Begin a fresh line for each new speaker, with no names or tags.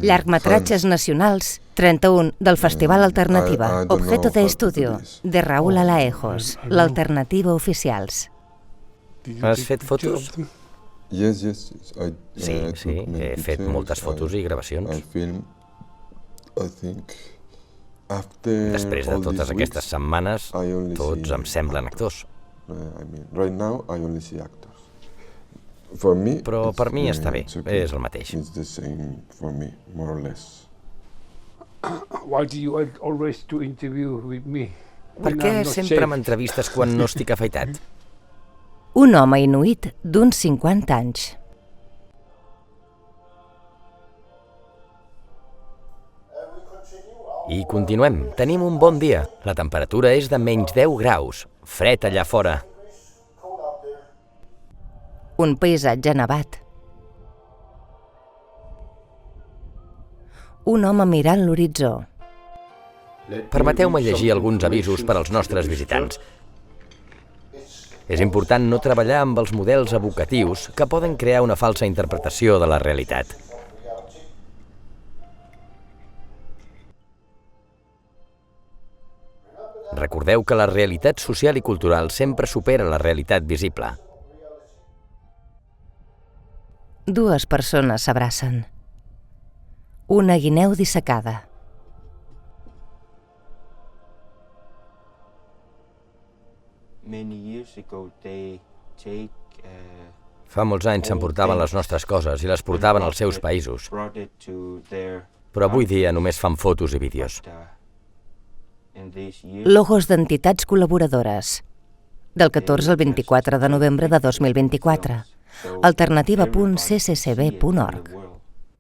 Llargmetratges nacionals, 31 del Festival Alternativa, Objeto de Estudio, de Raúl Alaejos, l'Alternativa Oficials.
Has fet fotos?
Sí,
he fet moltes fotos i gravacions. Després de totes aquestes setmanes, tots em semblen actors. Però per mi està bé, és el mateix. Per què sempre m'entrevistes quan no estic afaitat?
Un home inuit d'uns 50 anys.
I continuem. Tenim un bon dia. La temperatura és de menys 10 graus. Fred allà fora.
Un paisatge nevat. Un home mirant l'horitzó.
Permeteu-me llegir alguns avisos per als nostres visitants. És important no treballar amb els models evocatius que poden crear una falsa interpretació de la realitat. Recordeu que la realitat social i cultural sempre supera la realitat visible.
Dues persones s'abracen. Una guineu dissecada.
Fa molts anys s'emportaven les nostres coses i les portaven als seus països. Però avui dia només fan fotos i vídeos.
Logos d'entitats col·laboradores. Del 14 al 24 de novembre de 2024. Alternativa.cccb.org